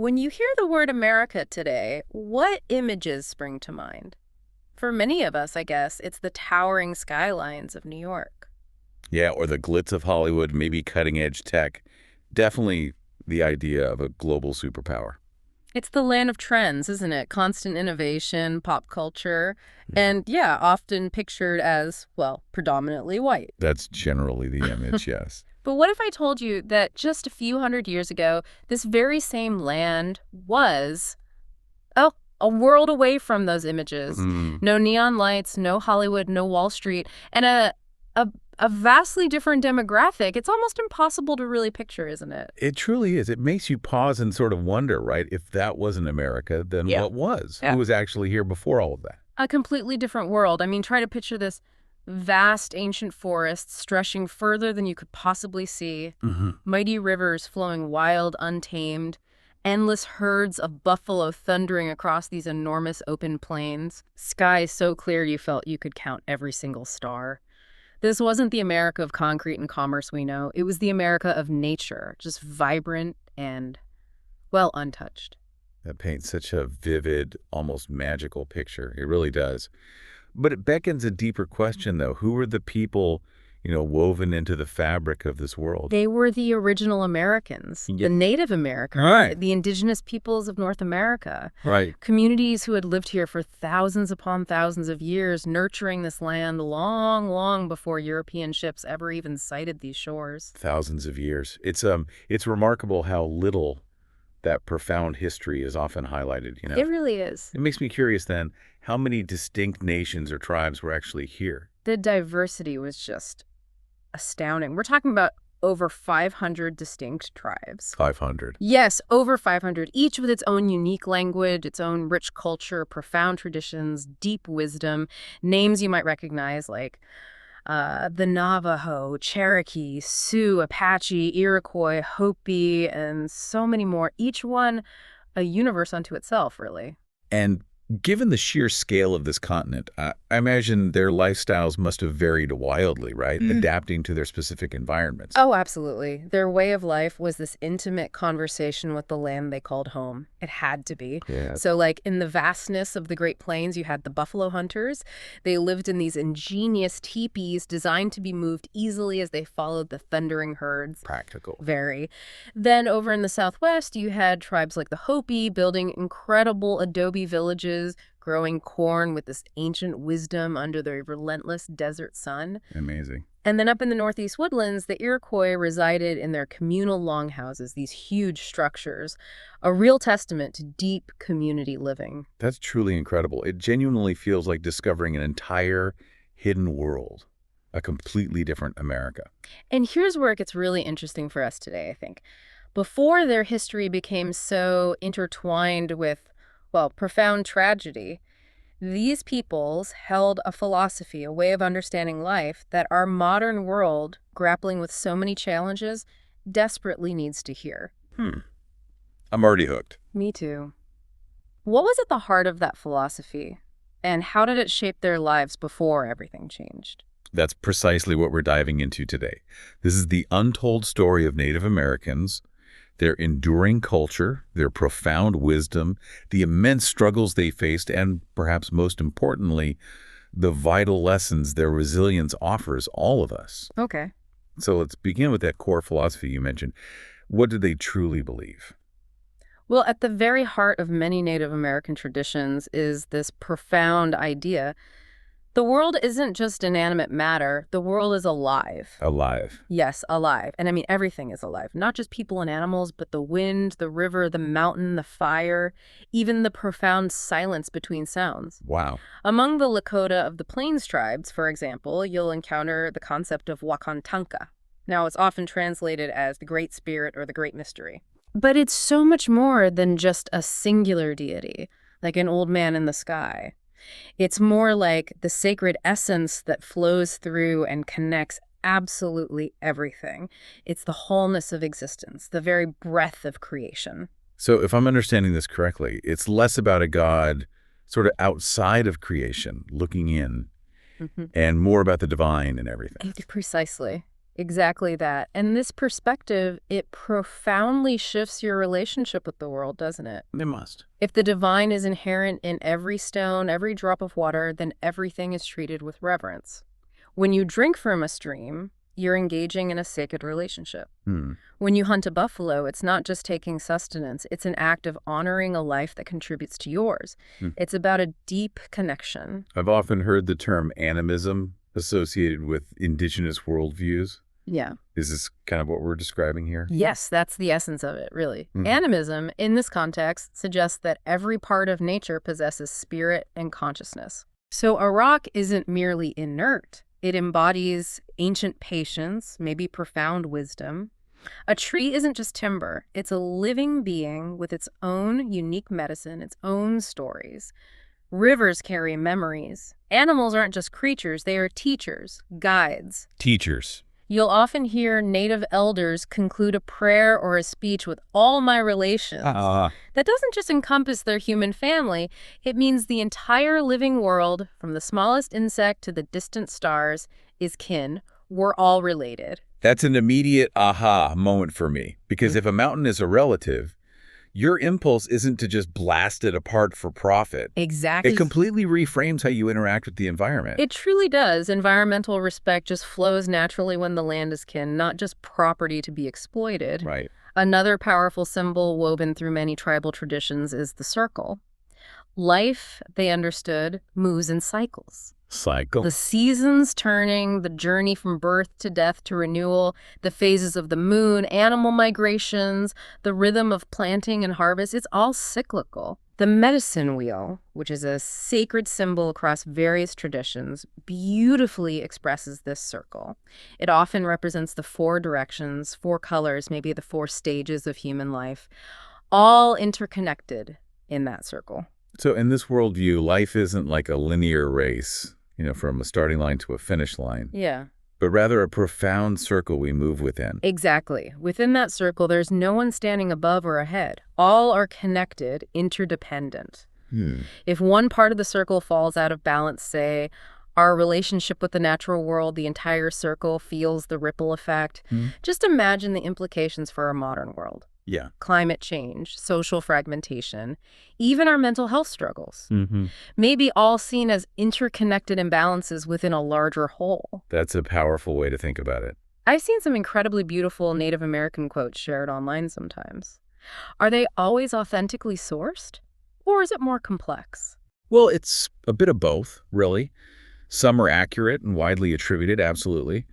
When you hear the word America today, what images spring to mind? For many of us, I guess, it's the towering skylines of New York. Yeah, or the glitz of Hollywood, maybe cutting-edge tech. Definitely the idea of a global superpower. It's the land of trends, isn't it? Constant innovation, pop culture, and yeah, often pictured as, well, predominantly white. That's generally the image, yes. But what if I told you that just a few hundred years ago, this very same land was, oh, a world away from those images? Mm. No neon lights, no Hollywood, no Wall Street, and a, a vastly different demographic. It's almost impossible to really picture, isn't it? It truly is. It makes you pause and sort of wonder, right? If that wasn't America, then Yeah. what was? Yeah. Who was actually here before all of that? A completely different world. I mean, try to picture this vast ancient forests stretching further than you could possibly see, mighty rivers flowing wild, untamed, endless herds of buffalo thundering across these enormous open plains, skies so clear you felt you could count every single star. This wasn't the America of concrete and commerce we know. It was the America of nature, just vibrant and, well, untouched. That paints such a vivid, almost magical picture. It really does. But it beckons a deeper question, though. Who were the people, woven into the fabric of this world? They were the original Americans, Yeah. the Native Americans, Right. the indigenous peoples of North America. Right. Communities who had lived here for thousands upon thousands of years, nurturing this land long, long before European ships ever even sighted these shores. Thousands of years. It's remarkable how little that profound history is often highlighted. It really is. It makes me curious then, how many distinct nations or tribes were actually here? The diversity was just astounding. We're talking about over 500 distinct tribes. 500. Yes, over 500, each with its own unique language, its own rich culture, profound traditions, deep wisdom, names you might recognize like the Navajo, Cherokee, Sioux, Apache, Iroquois, Hopi, and so many more, each one a universe unto itself, really. And given the sheer scale of this continent, I imagine their lifestyles must have varied wildly, right? Adapting to their specific environments. Oh, absolutely. Their way of life was this intimate conversation with the land they called home. It had to be. Yeah. So, like, in the vastness of the Great Plains, you had the buffalo hunters. They lived in these ingenious teepees designed to be moved easily as they followed the thundering herds. Practical. Very. Then over in the Southwest, you had tribes like the Hopi building incredible adobe villages, growing corn with this ancient wisdom under the relentless desert sun. Amazing. And then up in the Northeast woodlands, the Iroquois resided in their communal longhouses, these huge structures, a real testament to deep community living. That's truly incredible. It genuinely feels like discovering an entire hidden world, a completely different America. And here's where it gets really interesting for us today, I think. Before their history became so intertwined with, well, profound tragedy, these peoples held a philosophy, a way of understanding life that our modern world, grappling with so many challenges, desperately needs to hear. I'm already hooked. Me too. What was at the heart of that philosophy, and how did it shape their lives before everything changed? That's precisely what we're diving into today. This is the untold story of Native Americans, their enduring culture, their profound wisdom, the immense struggles they faced, and perhaps most importantly, the vital lessons their resilience offers all of us. Okay. So let's begin with that core philosophy you mentioned. What did they truly believe? Well, at the very heart of many Native American traditions is this profound idea. The world isn't just inanimate matter. The world is alive. Alive. Yes, alive. And I mean, everything is alive. Not just people and animals, but the wind, the river, the mountain, the fire, even the profound silence between sounds. Wow. Among the Lakota of the Plains tribes, for example, you'll encounter the concept of Wakantanka. Now, it's often translated as the Great Spirit or the Great Mystery. But it's so much more than just a singular deity, like an old man in the sky. It's more like the sacred essence that flows through and connects absolutely everything. It's the wholeness of existence, the very breath of creation. So if I'm understanding this correctly, it's less about a God sort of outside of creation, looking in, and more about the divine and everything. Precisely. Exactly that. And this perspective, it profoundly shifts your relationship with the world, doesn't it? They must. If the divine is inherent in every stone, every drop of water, then everything is treated with reverence. When you drink from a stream, you're engaging in a sacred relationship. Hmm. When you hunt a buffalo, it's not just taking sustenance, it's an act of honoring a life that contributes to yours. Hmm. It's about a deep connection. I've often heard the term animism associated with indigenous worldviews. Yeah. Is this kind of what we're describing here? Yes, that's the essence of it, really. Animism, in this context, suggests that every part of nature possesses spirit and consciousness. So a rock isn't merely inert. It embodies ancient patience, maybe profound wisdom. A tree isn't just timber. It's a living being with its own unique medicine, its own stories. Rivers carry memories. Animals aren't just creatures, they are teachers, guides. Teachers. You'll often hear native elders conclude a prayer or a speech with "all my relations." That doesn't just encompass their human family, it means the entire living world, from the smallest insect to the distant stars, is kin. We're all related. That's an immediate aha moment for me, because if a mountain is a relative, your impulse isn't to just blast it apart for profit. Exactly. It completely reframes how you interact with the environment. It truly does. Environmental respect just flows naturally when the land is kin, not just property to be exploited. Right. Another powerful symbol woven through many tribal traditions is the circle. Life, they understood, moves in cycles. Cycle. The seasons turning, the journey from birth to death to renewal, the phases of the moon, animal migrations, the rhythm of planting and harvest, it's all cyclical. The medicine wheel, which is a sacred symbol across various traditions, beautifully expresses this circle. It often represents the 4 directions, 4 colors, maybe the 4 stages of human life, all interconnected in that circle. So in this worldview, life isn't like a linear race, from a starting line to a finish line, Yeah. but rather a profound circle we move within. Exactly. Within that circle, there's no one standing above or ahead. All are connected, interdependent. If one part of the circle falls out of balance, say, our relationship with the natural world, the entire circle feels the ripple effect. Just imagine the implications for our modern world. Yeah. Climate change, social fragmentation, even our mental health struggles. May be all seen as interconnected imbalances within a larger whole. That's a powerful way to think about it. I've seen some incredibly beautiful Native American quotes shared online sometimes. Are they always authentically sourced? Or is it more complex? Well, it's a bit of both, really. Some are accurate and widely attributed, absolutely.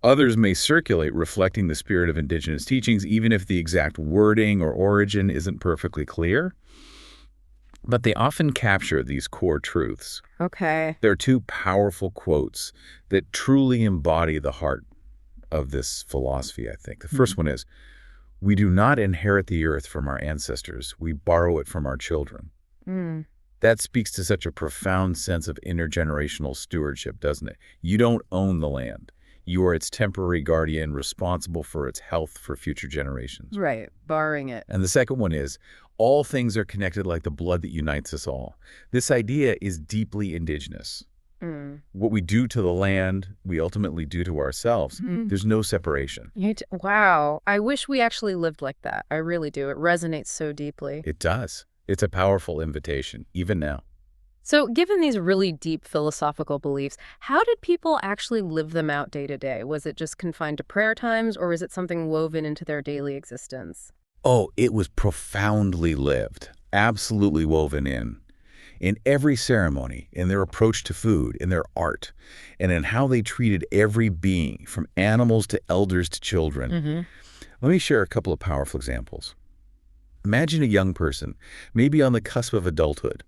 Others may circulate reflecting the spirit of indigenous teachings, even if the exact wording or origin isn't perfectly clear. But they often capture these core truths. Okay. There are 2 powerful quotes that truly embody the heart of this philosophy, I think. The first one is, "We do not inherit the earth from our ancestors. We borrow it from our children." That speaks to such a profound sense of intergenerational stewardship, doesn't it? You don't own the land. You are its temporary guardian, responsible for its health for future generations. Right, borrowing it. And the second one is, all things are connected like the blood that unites us all. This idea is deeply indigenous. What we do to the land, we ultimately do to ourselves. There's no separation. Wow, I wish we actually lived like that. I really do. It resonates so deeply. It does. It's a powerful invitation, even now. So given these really deep philosophical beliefs, how did people actually live them out day to day? Was it just confined to prayer times, or is it something woven into their daily existence? Oh, it was profoundly lived, absolutely woven in every ceremony, in their approach to food, in their art, and in how they treated every being, from animals to elders to children. Let me share a couple of powerful examples. Imagine a young person, maybe on the cusp of adulthood.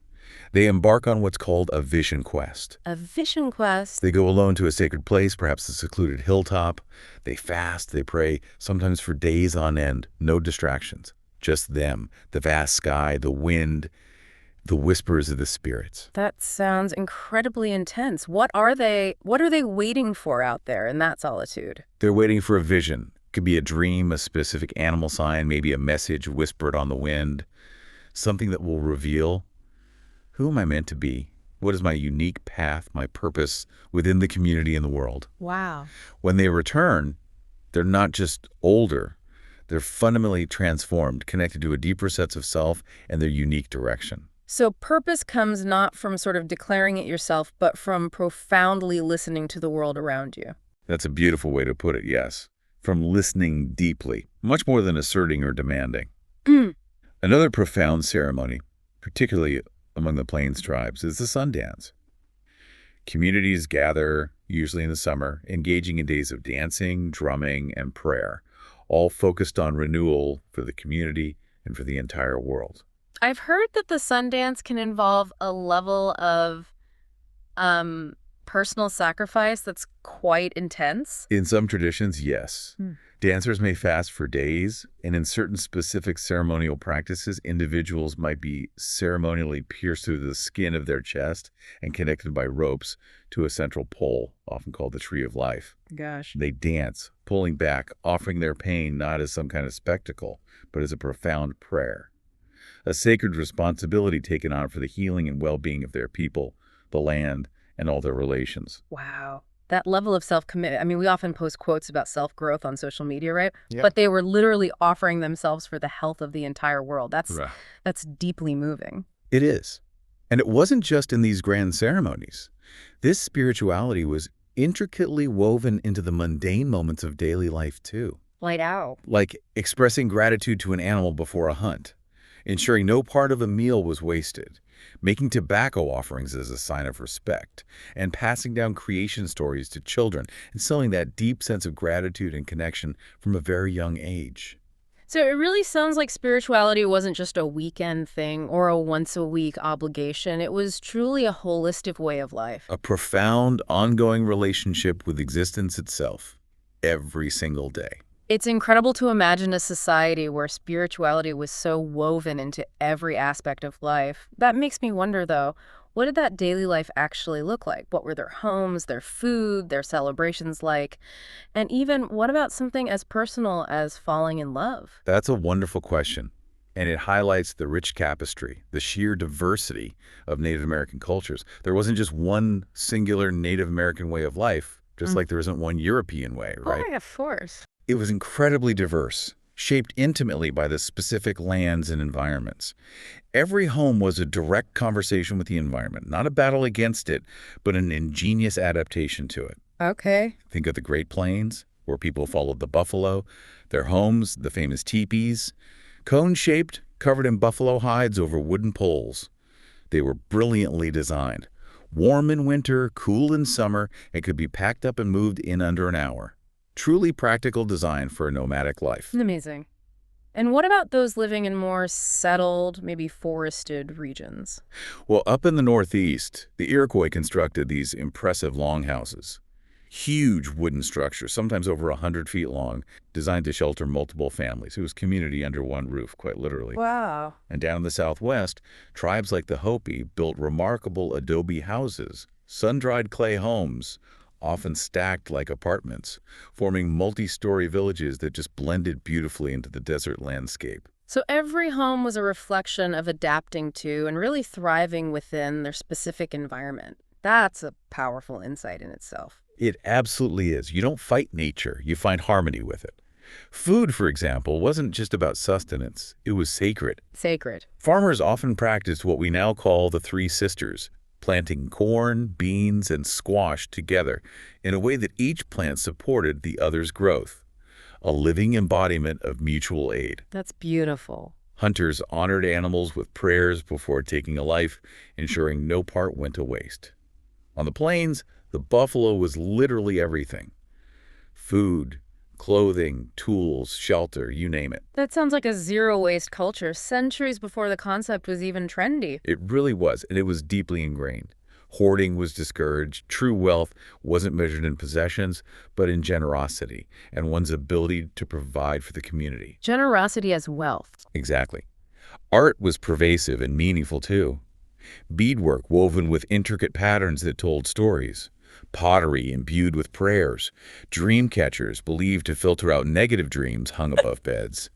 They embark on what's called a vision quest. A vision quest? They go alone to a sacred place, perhaps a secluded hilltop. They fast, they pray, sometimes for days on end, no distractions. Just them, the vast sky, the wind, the whispers of the spirits. That sounds incredibly intense. What are they waiting for out there in that solitude? They're waiting for a vision. It could be a dream, a specific animal sign, maybe a message whispered on the wind, something that will reveal, who am I meant to be? What is my unique path, my purpose within the community and the world? Wow. When they return, They're not just older. They're fundamentally transformed, connected to a deeper sense of self and their unique direction. So purpose comes not from sort of declaring it yourself, but from profoundly listening to the world around you. That's a beautiful way to put it, yes. From listening deeply, much more than asserting or demanding. Mm. Another profound ceremony, particularly among the Plains tribes, is the Sundance. Communities gather, usually in the summer, engaging in days of dancing, drumming, and prayer, all focused on renewal for the community and for the entire world. I've heard that the Sundance can involve a level of personal sacrifice that's quite intense. In some traditions, yes. Dancers may fast for days, and in certain specific ceremonial practices, individuals might be ceremonially pierced through the skin of their chest and connected by ropes to a central pole, often called the Tree of Life. Gosh. They dance, pulling back, offering their pain not as some kind of spectacle, but as a profound prayer. A sacred responsibility taken on for the healing and well-being of their people, the land, and all their relations. Wow. That level of self-commitment. I mean, we often post quotes about self-growth on social media, right? Yeah. But they were literally offering themselves for the health of the entire world. Right. That's deeply moving. It is. And it wasn't just in these grand ceremonies. This spirituality was intricately woven into the mundane moments of daily life, too. Light out. Like expressing gratitude to an animal before a hunt, ensuring no part of a meal was wasted, making tobacco offerings as a sign of respect, and passing down creation stories to children, instilling that deep sense of gratitude and connection from a very young age. So it really sounds like spirituality wasn't just a weekend thing or a once-a-week obligation. It was truly a holistic way of life. A profound, ongoing relationship with existence itself, every single day. It's incredible to imagine a society where spirituality was so woven into every aspect of life. That makes me wonder, though, what did that daily life actually look like? What were their homes, their food, their celebrations like? And even, what about something as personal as falling in love? That's a wonderful question, and it highlights the rich tapestry, the sheer diversity of Native American cultures. There wasn't just one singular Native American way of life, just like there isn't one European way, right? Oh, of course. It was incredibly diverse, shaped intimately by the specific lands and environments. Every home was a direct conversation with the environment, not a battle against it, but an ingenious adaptation to it. Okay. Think of the Great Plains, where people followed the buffalo, their homes, the famous teepees, cone-shaped, covered in buffalo hides over wooden poles. They were brilliantly designed, warm in winter, cool in summer, and could be packed up and moved in under an hour. Truly practical design for a nomadic life. Amazing. And what about those living in more settled, maybe forested regions? Well, up in the Northeast, the Iroquois constructed these impressive longhouses. Huge wooden structures, sometimes over 100 feet long, designed to shelter multiple families. It was community under one roof, quite literally. Wow. And down in the Southwest, tribes like the Hopi built remarkable adobe houses, sun-dried clay homes, often stacked like apartments, forming multi-story villages that just blended beautifully into the desert landscape. So every home was a reflection of adapting to and really thriving within their specific environment. That's a powerful insight in itself. It absolutely is. You don't fight nature, you find harmony with it. Food, for example, wasn't just about sustenance, it was sacred. Sacred. Farmers often practiced what we now call the Three Sisters, planting corn, beans, and squash together in a way that each plant supported the other's growth, a living embodiment of mutual aid. That's beautiful. Hunters honored animals with prayers before taking a life, ensuring no part went to waste. On the plains, the buffalo was literally everything. Food, clothing, tools, shelter, you name it. That sounds like a zero-waste culture, centuries before the concept was even trendy. It really was, and it was deeply ingrained. Hoarding was discouraged. True wealth wasn't measured in possessions, but in generosity and one's ability to provide for the community. Generosity as wealth. Exactly. Art was pervasive and meaningful, too. Beadwork woven with intricate patterns that told stories. Pottery imbued with prayers. Dream catchers believed to filter out negative dreams hung above beds.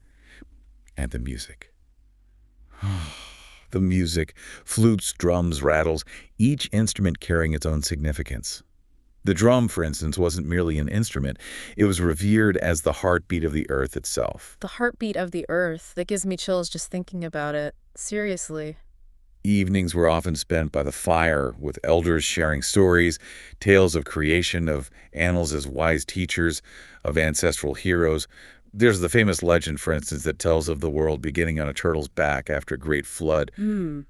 And the music. The music, flutes, drums, rattles, each instrument carrying its own significance. The drum, for instance, wasn't merely an instrument. It was revered as the heartbeat of the earth itself. The heartbeat of the earth. That gives me chills just thinking about it. Seriously. Evenings were often spent by the fire, with elders sharing stories, tales of creation, of animals as wise teachers, of ancestral heroes. There's the famous legend, for instance, that tells of the world beginning on a turtle's back after a great flood. Hmm.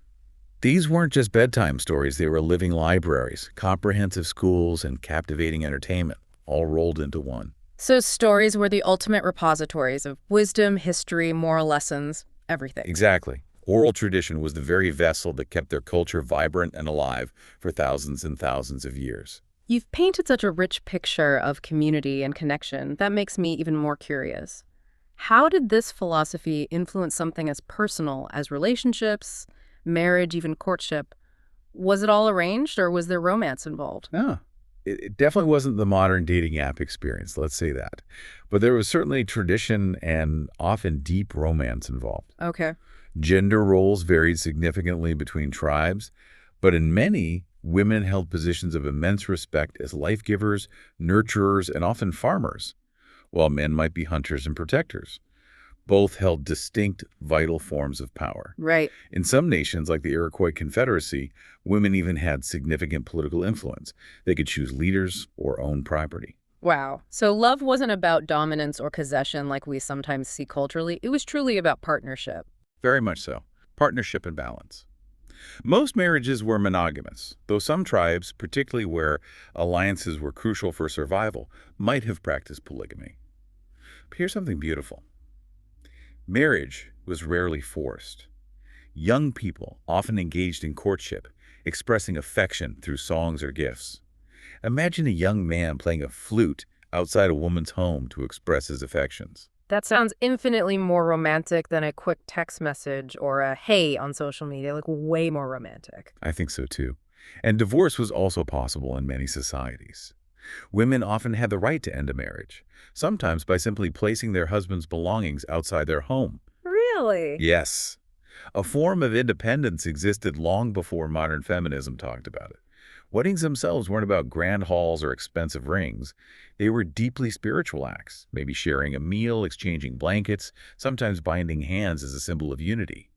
These weren't just bedtime stories, they were living libraries, comprehensive schools, and captivating entertainment, all rolled into one. So stories were the ultimate repositories of wisdom, history, moral lessons, everything. Exactly. Oral tradition was the very vessel that kept their culture vibrant and alive for thousands and thousands of years. You've painted such a rich picture of community and connection that makes me even more curious. How did this philosophy influence something as personal as relationships, marriage, even courtship? Was it all arranged or was there romance involved? No, it definitely wasn't the modern dating app experience, let's say that. But there was certainly tradition and often deep romance involved. Okay. Gender roles varied significantly between tribes, but in many, women held positions of immense respect as life givers, nurturers, and often farmers, while men might be hunters and protectors. Both held distinct, vital forms of power. Right. In some nations, like the Iroquois Confederacy, women even had significant political influence. They could choose leaders or own property. Wow. So love wasn't about dominance or possession like we sometimes see culturally. It was truly about partnership. Very much so. Partnership and balance. Most marriages were monogamous, though some tribes, particularly where alliances were crucial for survival, might have practiced polygamy. But here's something beautiful. Marriage was rarely forced. Young people often engaged in courtship, expressing affection through songs or gifts. Imagine a young man playing a flute outside a woman's home to express his affections. That sounds infinitely more romantic than a quick text message or a hey on social media, like way more romantic. I think so too. And divorce was also possible in many societies. Women often had the right to end a marriage, sometimes by simply placing their husband's belongings outside their home. Really? Yes, a form of independence existed long before modern feminism talked about it. Weddings themselves weren't about grand halls or expensive rings. They were deeply spiritual acts, maybe sharing a meal, exchanging blankets, sometimes binding hands as a symbol of unity.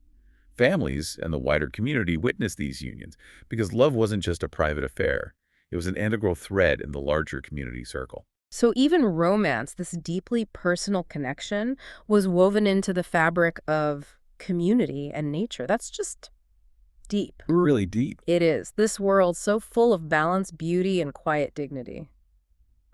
Families and the wider community witnessed these unions because love wasn't just a private affair. It was an integral thread in the larger community circle. So even romance, this deeply personal connection, was woven into the fabric of community and nature. That's just deep. Really deep. It is. This world so full of balance, beauty, and quiet dignity.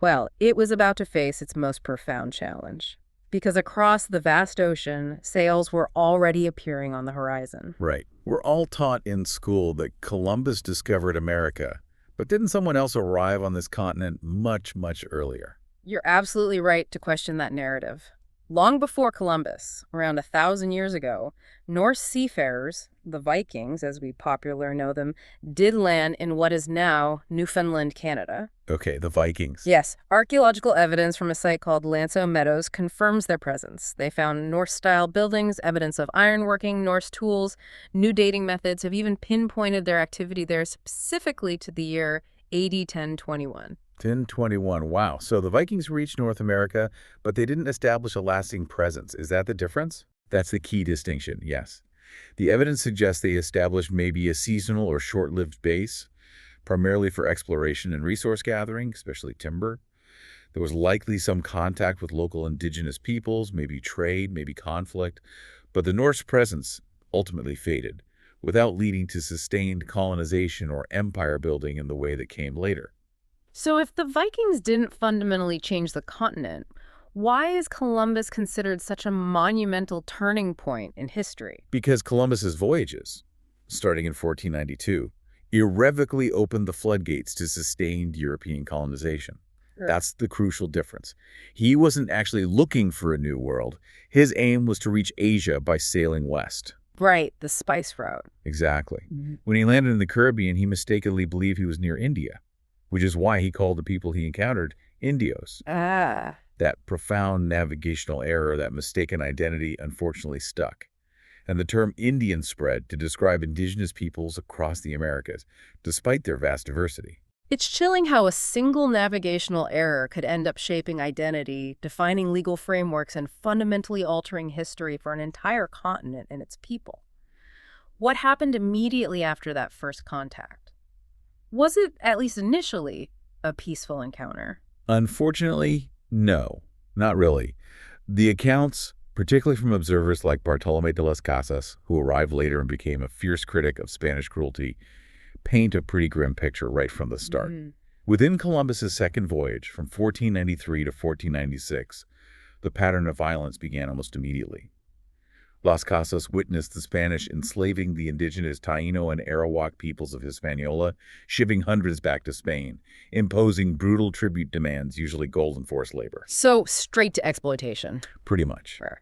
Well, it was about to face its most profound challenge. Because across the vast ocean, sails were already appearing on the horizon. Right. We're all taught in school that Columbus discovered America, but didn't someone else arrive on this continent much, much earlier? You're absolutely right to question that narrative. Long before Columbus, around 1,000 years ago, Norse seafarers, the Vikings as we popularly know them, did land in what is now Newfoundland, Canada. Okay, the Vikings. Yes, archaeological evidence from a site called Lanso Meadows confirms their presence. They found Norse-style buildings, evidence of ironworking, Norse tools. New dating methods have even pinpointed their activity there specifically to the year AD 1021. 1021. Wow. So the Vikings reached North America, but they didn't establish a lasting presence. Is that the difference? That's the key distinction, yes. The evidence suggests they established maybe a seasonal or short-lived base, primarily for exploration and resource gathering, especially timber. There was likely some contact with local indigenous peoples, maybe trade, maybe conflict, but the Norse presence ultimately faded, without leading to sustained colonization or empire building in the way that came later. So if the Vikings didn't fundamentally change the continent, why is Columbus considered such a monumental turning point in history? Because Columbus's voyages, starting in 1492, irrevocably opened the floodgates to sustained European colonization. Sure. That's the crucial difference. He wasn't actually looking for a new world. His aim was to reach Asia by sailing west. Right, the spice route. Exactly. When he landed in the Caribbean, he mistakenly believed he was near India, which is why he called the people he encountered Indios. Ah. That profound navigational error, that mistaken identity, unfortunately stuck. And the term Indian spread to describe indigenous peoples across the Americas, despite their vast diversity. It's chilling how a single navigational error could end up shaping identity, defining legal frameworks, and fundamentally altering history for an entire continent and its people. What happened immediately after that first contact? Was it, at least initially, a peaceful encounter? Unfortunately, no, not really. The accounts, particularly from observers like Bartolomé de las Casas, who arrived later and became a fierce critic of Spanish cruelty, paint a pretty grim picture right from the start. Within Columbus's second voyage, from 1493 to 1496, the pattern of violence began almost immediately. Las Casas witnessed the Spanish enslaving the indigenous Taino and Arawak peoples of Hispaniola, shipping hundreds back to Spain, imposing brutal tribute demands, usually gold and forced labor. So, straight to exploitation. Pretty much. Sure.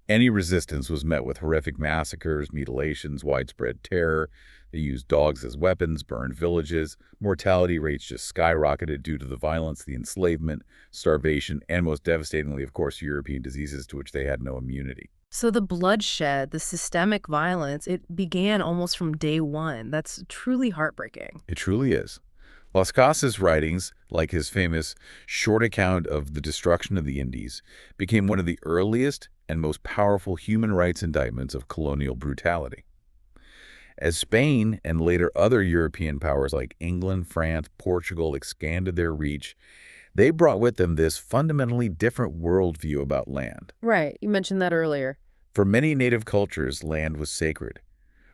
Any resistance was met with horrific massacres, mutilations, widespread terror. They used dogs as weapons, burned villages. Mortality rates just skyrocketed due to the violence, the enslavement, starvation, and most devastatingly, of course, European diseases to which they had no immunity. So the bloodshed, the systemic violence, it began almost from day one. That's truly heartbreaking. It truly is. Las Casas' writings, like his famous short account of the destruction of the Indies, became one of the earliest and most powerful human rights indictments of colonial brutality. As Spain and later other European powers like England, France, Portugal expanded their reach, they brought with them this fundamentally different worldview about land. Right, you mentioned that earlier. For many native cultures, land was sacred,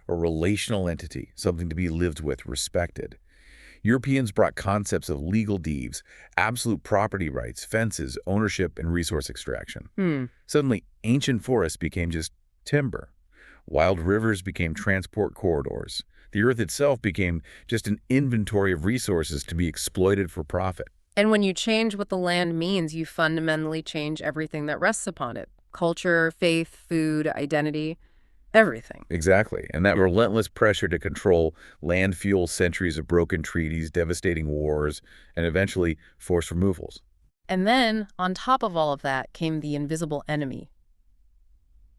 a relational entity, something to be lived with, respected. Europeans brought concepts of legal deeds, absolute property rights, fences, ownership, and resource extraction. Suddenly, ancient forests became just timber. Wild rivers became transport corridors. The earth itself became just an inventory of resources to be exploited for profit. And when you change what the land means, you fundamentally change everything that rests upon it. Culture, faith, food, identity, everything. Exactly. And that relentless pressure to control land fueled centuries of broken treaties, devastating wars, and eventually forced removals. And then, on top of all of that, came the invisible enemy.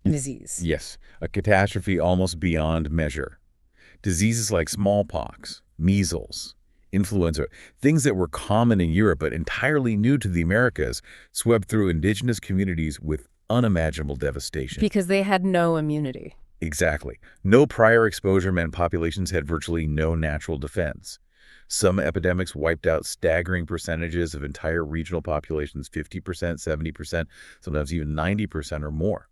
Disease. Yes, a catastrophe almost beyond measure. Diseases like smallpox, measles, influenza, things that were common in Europe but entirely new to the Americas, swept through indigenous communities with unimaginable devastation. Because they had no immunity. Exactly. No prior exposure meant populations had virtually no natural defense. Some epidemics wiped out staggering percentages of entire regional populations, 50%, 70%, sometimes even 90% or more.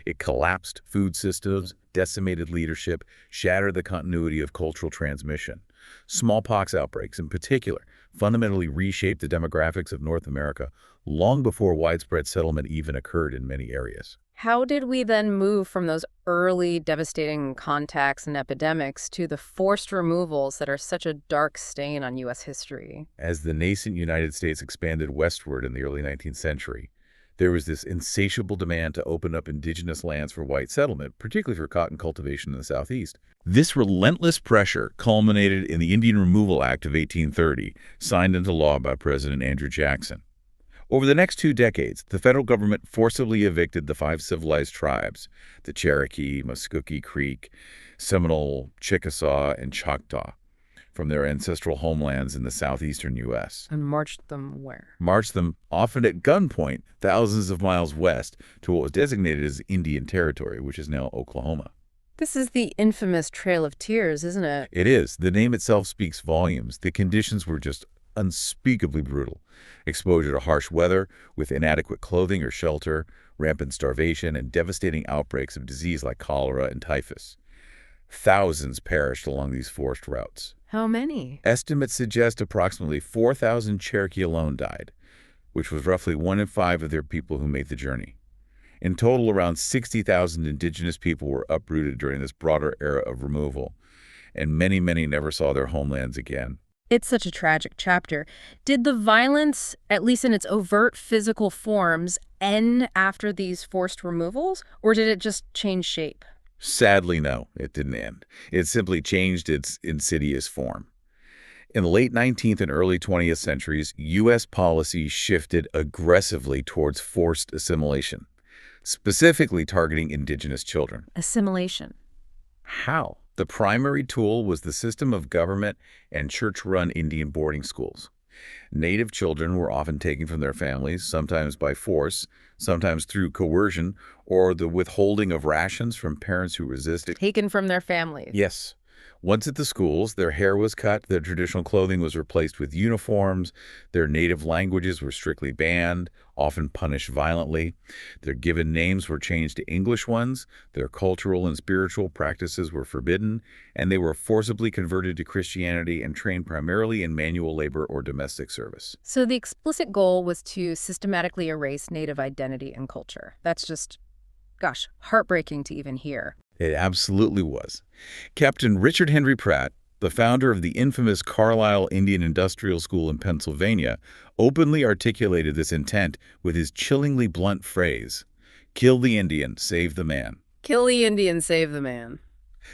It collapsed food systems, decimated leadership, shattered the continuity of cultural transmission. Smallpox outbreaks, in particular, fundamentally reshaped the demographics of North America long before widespread settlement even occurred in many areas. How did we then move from those early devastating contacts and epidemics to the forced removals that are such a dark stain on U.S. history? As the nascent United States expanded westward in the early 19th century, there was this insatiable demand to open up indigenous lands for white settlement, particularly for cotton cultivation in the Southeast. This relentless pressure culminated in the Indian Removal Act of 1830, signed into law by President Andrew Jackson. Over the next 2 decades, the federal government forcibly evicted the 5 civilized tribes, the Cherokee, Muskogee Creek, Seminole, Chickasaw, and Choctaw, from their ancestral homelands in the southeastern U.S. And marched them where? Marched them, often at gunpoint, thousands of miles west to what was designated as Indian Territory, which is now Oklahoma. This is the infamous Trail of Tears, isn't it? It is. The name itself speaks volumes. The conditions were just unspeakably brutal. Exposure to harsh weather with inadequate clothing or shelter, rampant starvation, and devastating outbreaks of disease like cholera and typhus. Thousands perished along these forced routes. How many? Estimates suggest approximately 4,000 Cherokee alone died, which was roughly 1 in 5 of their people who made the journey. In total, around 60,000 indigenous people were uprooted during this broader era of removal, and many, many never saw their homelands again. It's such a tragic chapter. Did the violence, at least in its overt physical forms, end after these forced removals, or did it just change shape? Sadly, no, it didn't end. It simply changed its insidious form. In the late 19th and early 20th centuries, U.S. policy shifted aggressively towards forced assimilation, specifically targeting indigenous children. Assimilation. How? The primary tool was the system of government and church-run Indian boarding schools. Native children were often taken from their families, sometimes by force, sometimes through coercion, or the withholding of rations from parents who resisted. Taken from their families. Yes. Once at the schools, their hair was cut, their traditional clothing was replaced with uniforms, their native languages were strictly banned, often punished violently. Their given names were changed to English ones, their cultural and spiritual practices were forbidden, and they were forcibly converted to Christianity and trained primarily in manual labor or domestic service. So the explicit goal was to systematically erase Native identity and culture. That's just, gosh, heartbreaking to even hear. It absolutely was. Captain Richard Henry Pratt, the founder of the infamous Carlisle Indian Industrial School in Pennsylvania, openly articulated this intent with his chillingly blunt phrase, "Kill the Indian, save the man." Kill the Indian, save the man.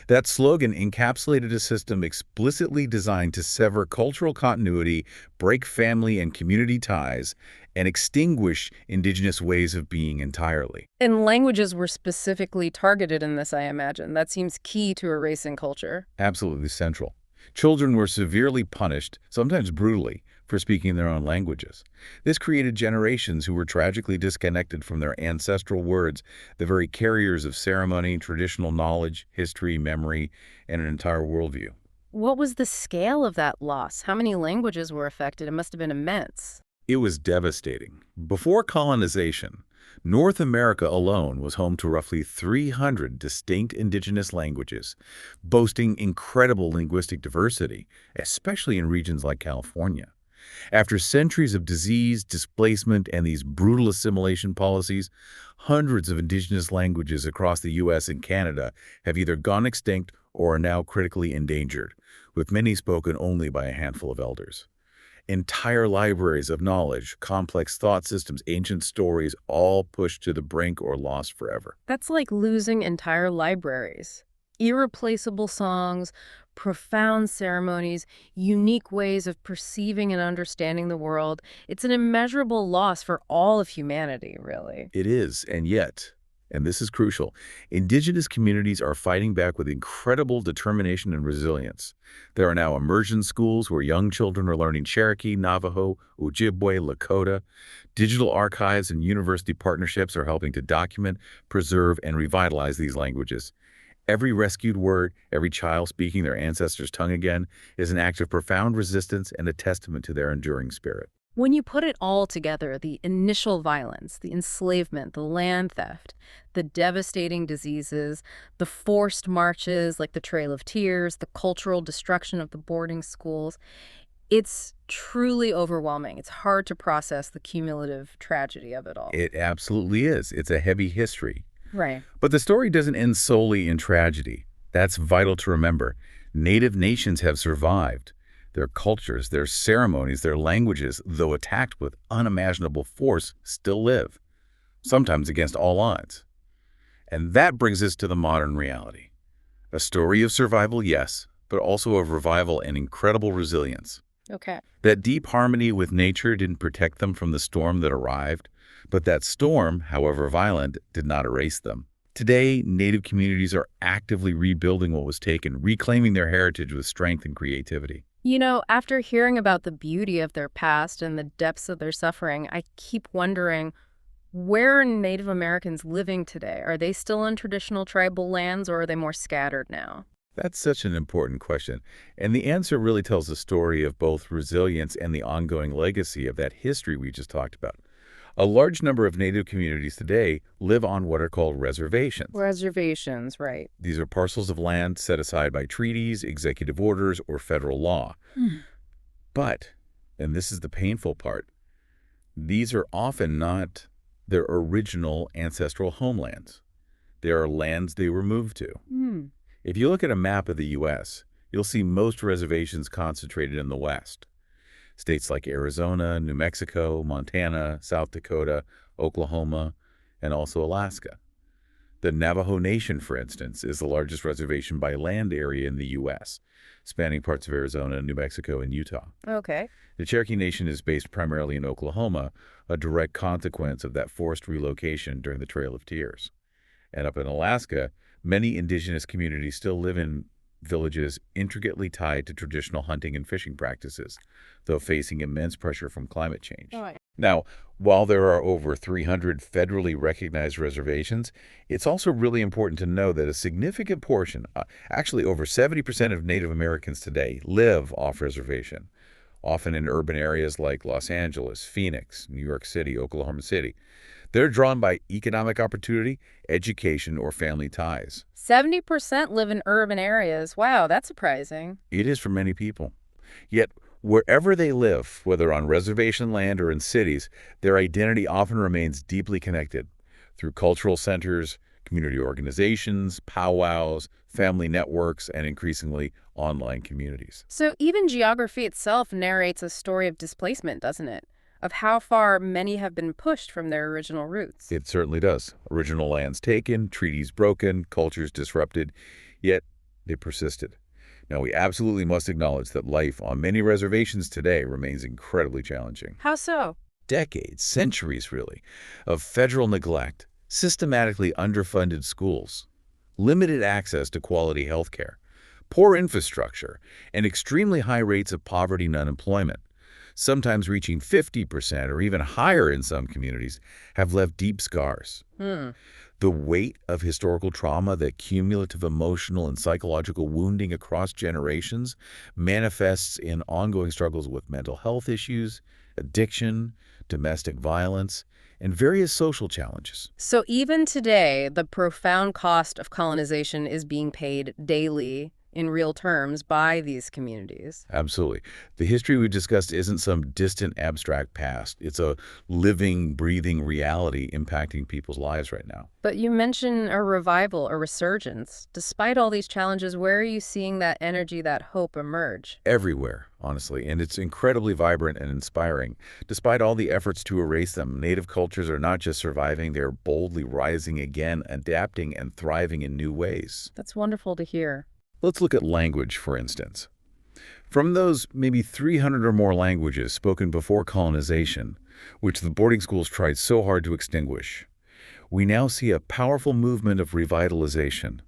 That slogan encapsulated a system explicitly designed to sever cultural continuity, break family and community ties, and extinguish indigenous ways of being entirely. And languages were specifically targeted in this, I imagine. That seems key to erasing culture. Absolutely central. Children were severely punished, sometimes brutally, for speaking their own languages. This created generations who were tragically disconnected from their ancestral words, the very carriers of ceremony, traditional knowledge, history, memory, and an entire worldview. What was the scale of that loss? How many languages were affected? It must have been immense. It was devastating. Before colonization, North America alone was home to roughly 300 distinct indigenous languages, boasting incredible linguistic diversity, especially in regions like California. After centuries of disease, displacement, and these brutal assimilation policies, hundreds of indigenous languages across the U.S. and Canada have either gone extinct or are now critically endangered, with many spoken only by a handful of elders. Entire libraries of knowledge, complex thought systems, ancient stories, all pushed to the brink or lost forever. That's like losing entire libraries. Irreplaceable songs, profound ceremonies, unique ways of perceiving and understanding the world. It's an immeasurable loss for all of humanity, really. It is, and yet, and this is crucial, indigenous communities are fighting back with incredible determination and resilience. There are now immersion schools where young children are learning Cherokee, Navajo, Ojibwe, Lakota. Digital archives and university partnerships are helping to document, preserve, and revitalize these languages. Every rescued word, every child speaking their ancestors' tongue again, is an act of profound resistance and a testament to their enduring spirit. When you put it all together, the initial violence, the enslavement, the land theft, the devastating diseases, the forced marches like the Trail of Tears, the cultural destruction of the boarding schools, it's truly overwhelming. It's hard to process the cumulative tragedy of it all. It absolutely is. It's a heavy history. Right. But the story doesn't end solely in tragedy. That's vital to remember. Native nations have survived. Their cultures, their ceremonies, their languages, though attacked with unimaginable force, still live, sometimes against all odds. And that brings us to the modern reality. A story of survival, yes, but also of revival and incredible resilience. Okay. That deep harmony with nature didn't protect them from the storm that arrived, but that storm, however violent, did not erase them. Today, Native communities are actively rebuilding what was taken, reclaiming their heritage with strength and creativity. You know, after hearing about the beauty of their past and the depths of their suffering, I keep wondering, where are Native Americans living today? Are they still in traditional tribal lands, or are they more scattered now? That's such an important question, and the answer really tells the story of both resilience and the ongoing legacy of that history we just talked about. A large number of Native communities today live on what are called reservations. Reservations, right. These are parcels of land set aside by treaties, executive orders, or federal law. But, and this is the painful part, these are often not their original ancestral homelands. They are lands they were moved to. If you look at a map of the U.S., you'll see most reservations concentrated in the West. States like Arizona, New Mexico, Montana, South Dakota, Oklahoma, and also Alaska. The Navajo Nation, for instance, is the largest reservation by land area in the U.S., spanning parts of Arizona, New Mexico, and Utah. Okay. The Cherokee Nation is based primarily in Oklahoma, a direct consequence of that forced relocation during the Trail of Tears. And up in Alaska, many indigenous communities still live in villages intricately tied to traditional hunting and fishing practices, though facing immense pressure from climate change. Right. Now, while there are over 300 federally recognized reservations, it's also really important to know that a significant portion, actually over 70% of Native Americans today, live off reservation, often in urban areas like Los Angeles, Phoenix, New York City, Oklahoma City. They're drawn by economic opportunity, education, or family ties. 70% live in urban areas. Wow, that's surprising. It is for many people. Yet, wherever they live, whether on reservation land or in cities, their identity often remains deeply connected through cultural centers, community organizations, powwows, family networks, and increasingly online communities. So even geography itself narrates a story of displacement, doesn't it? Of how far many have been pushed from their original roots. It certainly does. Original lands taken, treaties broken, cultures disrupted, yet they persisted. Now, we absolutely must acknowledge that life on many reservations today remains incredibly challenging. How so? Decades, centuries really, of federal neglect, systematically underfunded schools, limited access to quality health care, poor infrastructure, and extremely high rates of poverty and unemployment, sometimes reaching 50% or even higher in some communities, have left deep scars. The weight of historical trauma, the cumulative emotional and psychological wounding across generations, manifests in ongoing struggles with mental health issues, addiction, domestic violence, and various social challenges. So even today, the profound cost of colonization is being paid daily in real terms by these communities. Absolutely. The history we discussed isn't some distant abstract past. It's a living, breathing reality impacting people's lives right now. But you mention a revival, a resurgence. Despite all these challenges, where are you seeing that energy, that hope emerge? Everywhere, honestly, and it's incredibly vibrant and inspiring. Despite all the efforts to erase them, Native cultures are not just surviving, they're boldly rising again, adapting and thriving in new ways. That's wonderful to hear. Let's look at language, for instance. From those maybe 300 or more languages spoken before colonization, which the boarding schools tried so hard to extinguish, we now see a powerful movement of revitalization.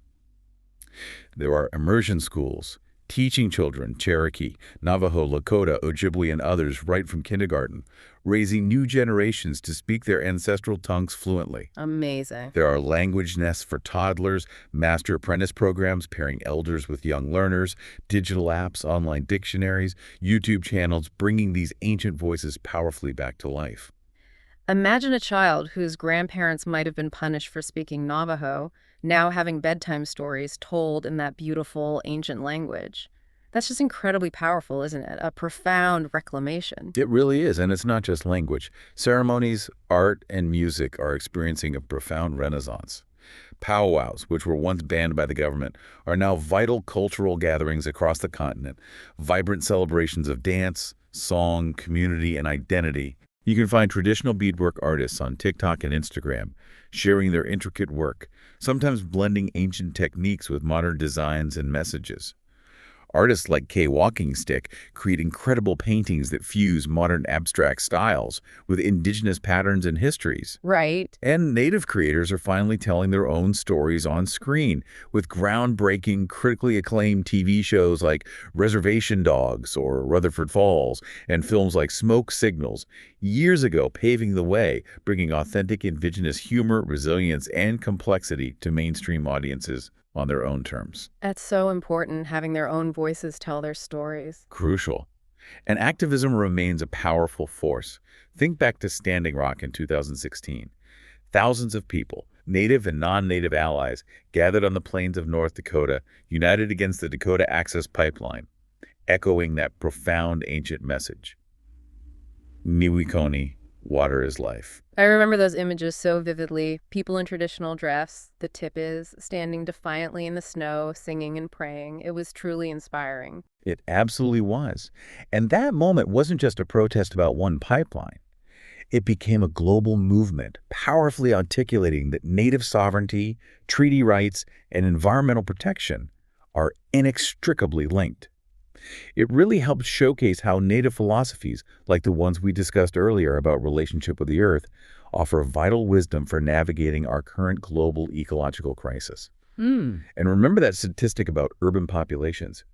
There are immersion schools, teaching children Cherokee, Navajo, Lakota, Ojibwe, and others right from kindergarten, raising new generations to speak their ancestral tongues fluently. Amazing. There are language nests for toddlers, master apprentice programs pairing elders with young learners, digital apps, online dictionaries, YouTube channels bringing these ancient voices powerfully back to life. Imagine a child whose grandparents might have been punished for speaking Navajo, now having bedtime stories told in that beautiful ancient language. That's just incredibly powerful, isn't it? A profound reclamation. It really is, and it's not just language. Ceremonies, art, and music are experiencing a profound renaissance. Powwows, which were once banned by the government, are now vital cultural gatherings across the continent, vibrant celebrations of dance, song, community, and identity. You can find traditional beadwork artists on TikTok and Instagram sharing their intricate work, sometimes blending ancient techniques with modern designs and messages. Artists like Kay Walking Stick create incredible paintings that fuse modern abstract styles with indigenous patterns and histories. Right. And Native creators are finally telling their own stories on screen with groundbreaking, critically acclaimed TV shows like Reservation Dogs or Rutherford Falls and films like Smoke Signals, years ago paving the way, bringing authentic indigenous humor, resilience, and complexity to mainstream audiences on their own terms. That's so important, having their own voices tell their stories. Crucial. And activism remains a powerful force. Think back to Standing Rock in 2016. Thousands of people, Native and non-Native allies, gathered on the plains of North Dakota, united against the Dakota Access Pipeline, echoing that profound ancient message. Niwikoni, water is life. I remember those images so vividly. People in traditional dress, the tipis, standing defiantly in the snow, singing and praying. It was truly inspiring. It absolutely was. And that moment wasn't just a protest about one pipeline. It became a global movement, powerfully articulating that Native sovereignty, treaty rights, and environmental protection are inextricably linked. It really helped showcase how Native philosophies, like the ones we discussed earlier about relationship with the Earth, offer vital wisdom for navigating our current global ecological crisis. Hmm. And remember that statistic about urban populations.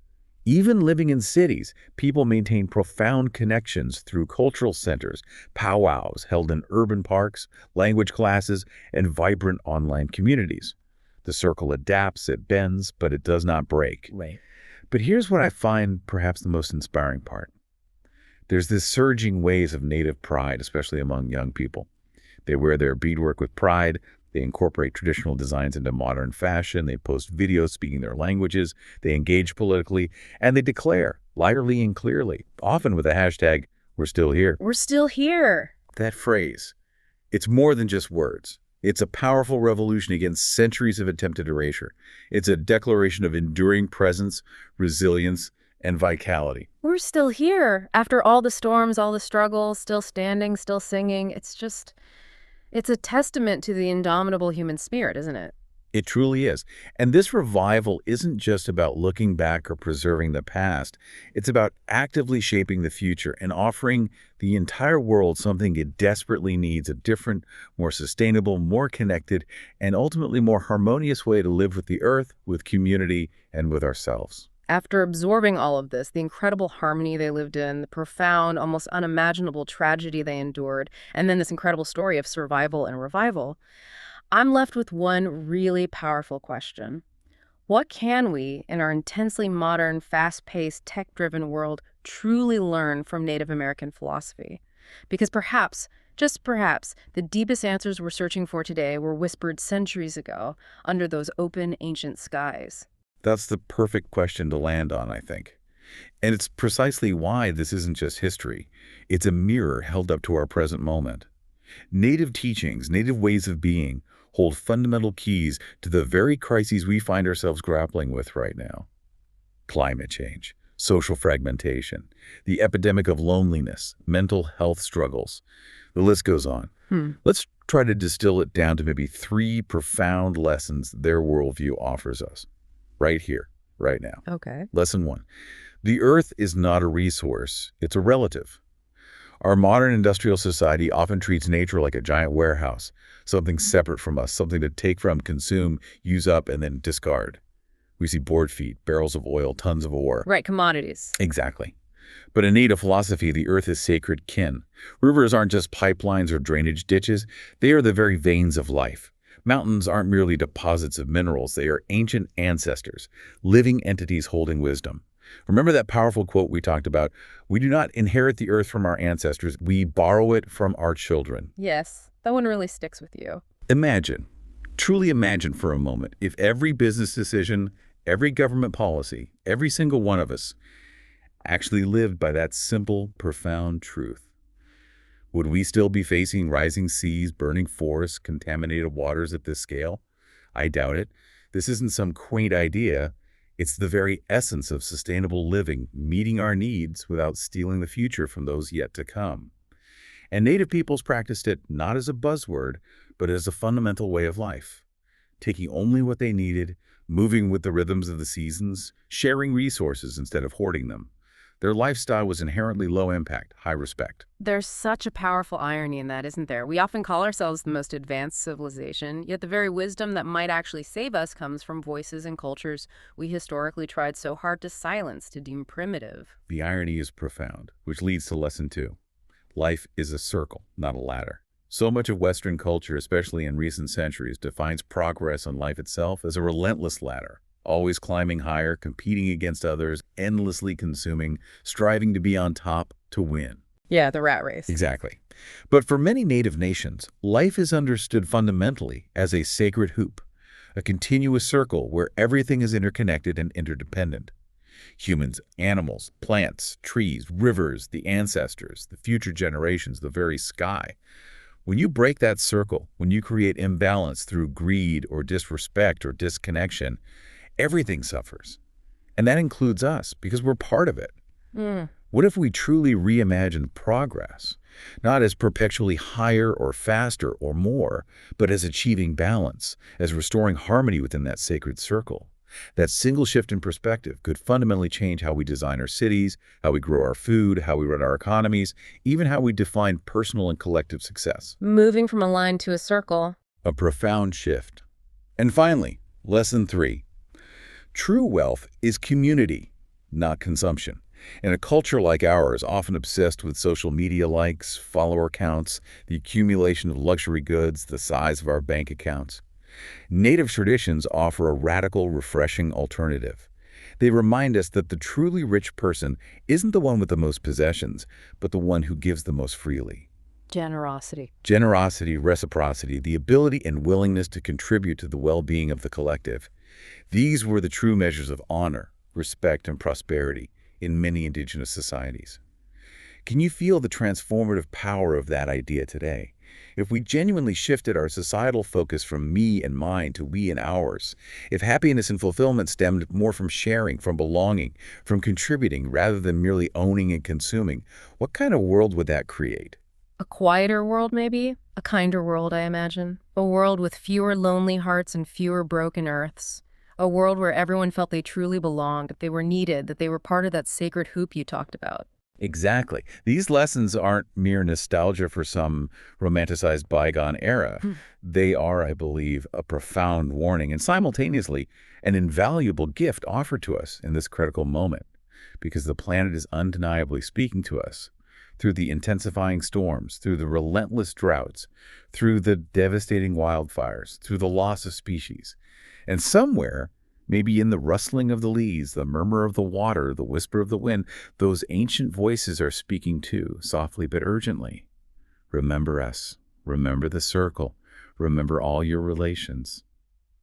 Even living in cities, people maintain profound connections through cultural centers, powwows held in urban parks, language classes, and vibrant online communities. The circle adapts, it bends, but it does not break. Right. But here's what I find perhaps the most inspiring part. There's this surging waves of native pride, especially among young people. They wear their beadwork with pride. They incorporate traditional designs into modern fashion. They post videos speaking their languages. They engage politically. And they declare, loudly and clearly, often with the hashtag, "We're still here." We're still here. That phrase, it's more than just words. It's a powerful revolution against centuries of attempted erasure. It's a declaration of enduring presence, resilience, and vitality. We're still here. After all the storms, all the struggles, still standing, still singing. It's a testament to the indomitable human spirit, isn't it? It truly is. And this revival isn't just about looking back or preserving the past. It's about actively shaping the future and offering the entire world something it desperately needs, a different, more sustainable, more connected, and ultimately more harmonious way to live with the earth, with community, and with ourselves. After absorbing all of this, the incredible harmony they lived in, the profound, almost unimaginable tragedy they endured, and then this incredible story of survival and revival, I'm left with one really powerful question. What can we, in our intensely modern, fast-paced, tech-driven world, truly learn from Native American philosophy? Because perhaps, just perhaps, the deepest answers we're searching for today were whispered centuries ago under those open, ancient skies. That's the perfect question to land on, I think. And it's precisely why this isn't just history. It's a mirror held up to our present moment. Native teachings, native ways of being, hold fundamental keys to the very crises we find ourselves grappling with right now. Climate change, social fragmentation, the epidemic of loneliness, mental health struggles. The list goes on. Let's try to distill it down to maybe 3 profound lessons their worldview offers us. Right here, right now. Okay. Lesson 1. The earth is not a resource, it's a relative. Our modern industrial society often treats nature like a giant warehouse, something separate from us, something to take from, consume, use up, and then discard. We see board feet, barrels of oil, tons of ore. Right, commodities. Exactly. But in native philosophy, the earth is sacred kin. Rivers aren't just pipelines or drainage ditches, they are the very veins of life. Mountains aren't merely deposits of minerals, they are ancient ancestors, living entities holding wisdom. Remember that powerful quote we talked about? We do not inherit the earth from our ancestors, we borrow it from our children. Yes, that one really sticks with you. Imagine, truly imagine for a moment, if every business decision, every government policy, every single one of us actually lived by that simple, profound truth. Would we still be facing rising seas, burning forests, contaminated waters at this scale? I doubt it. This isn't some quaint idea. It's the very essence of sustainable living, meeting our needs without stealing the future from those yet to come. And Native peoples practiced it not as a buzzword, but as a fundamental way of life, taking only what they needed, moving with the rhythms of the seasons, sharing resources instead of hoarding them. Their lifestyle was inherently low impact, high respect. There's such a powerful irony in that, isn't there? We often call ourselves the most advanced civilization, yet the very wisdom that might actually save us comes from voices and cultures we historically tried so hard to silence, to deem primitive. The irony is profound, which leads to lesson 2. Life is a circle, not a ladder. So much of Western culture, especially in recent centuries, defines progress on life itself as a relentless ladder. Always climbing higher, competing against others, endlessly consuming, striving to be on top to win. Yeah, the rat race. Exactly. But for many native nations, life is understood fundamentally as a sacred hoop, a continuous circle where everything is interconnected and interdependent. Humans, animals, plants, trees, rivers, the ancestors, the future generations, the very sky. When you break that circle, when you create imbalance through greed or disrespect or disconnection, everything suffers. And that includes us, because we're part of it. What if we truly reimagined progress, not as perpetually higher or faster or more, but as achieving balance, as restoring harmony within that sacred circle? That single shift in perspective could fundamentally change how we design our cities, how we grow our food, how we run our economies, even how we define personal and collective success. Moving from a line to a circle. A profound shift. And finally, Lesson 3. True wealth is community, not consumption. In a culture like ours, often obsessed with social media likes, follower counts, the accumulation of luxury goods, the size of our bank accounts, native traditions offer a radical, refreshing alternative. They remind us that the truly rich person isn't the one with the most possessions, but the one who gives the most freely. Generosity. Generosity, reciprocity, the ability and willingness to contribute to the well-being of the collective. These were the true measures of honor, respect, and prosperity in many indigenous societies. Can you feel the transformative power of that idea today? If we genuinely shifted our societal focus from me and mine to we and ours, if happiness and fulfillment stemmed more from sharing, from belonging, from contributing rather than merely owning and consuming, what kind of world would that create? A quieter world, maybe? A kinder world, I imagine. A world with fewer lonely hearts and fewer broken earths. A world where everyone felt they truly belonged, that they were needed, that they were part of that sacred hoop you talked about. Exactly. These lessons aren't mere nostalgia for some romanticized bygone era. Hmm. They are, I believe, a profound warning and simultaneously an invaluable gift offered to us in this critical moment, because the planet is undeniably speaking to us through the intensifying storms, through the relentless droughts, through the devastating wildfires, through the loss of species. And somewhere, maybe in the rustling of the leaves, the murmur of the water, the whisper of the wind, those ancient voices are speaking too, softly but urgently. Remember us. Remember the circle. Remember all your relations.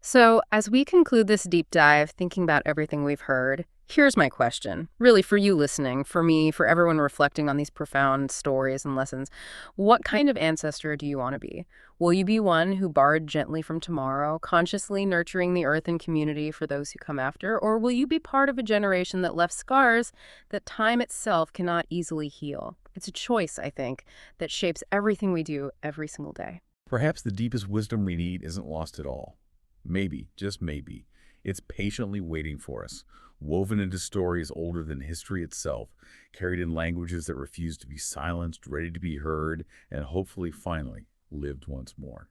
So, as we conclude this deep dive, thinking about everything we've heard, here's my question. Really, for you listening, for me, for everyone reflecting on these profound stories and lessons, what kind of ancestor do you want to be? Will you be one who borrowed gently from tomorrow, consciously nurturing the earth and community for those who come after? Or will you be part of a generation that left scars that time itself cannot easily heal? It's a choice, I think, that shapes everything we do every single day. Perhaps the deepest wisdom we need isn't lost at all. Maybe, just maybe, it's patiently waiting for us, woven into stories older than history itself, carried in languages that refuse to be silenced, ready to be heard, and hopefully finally lived once more.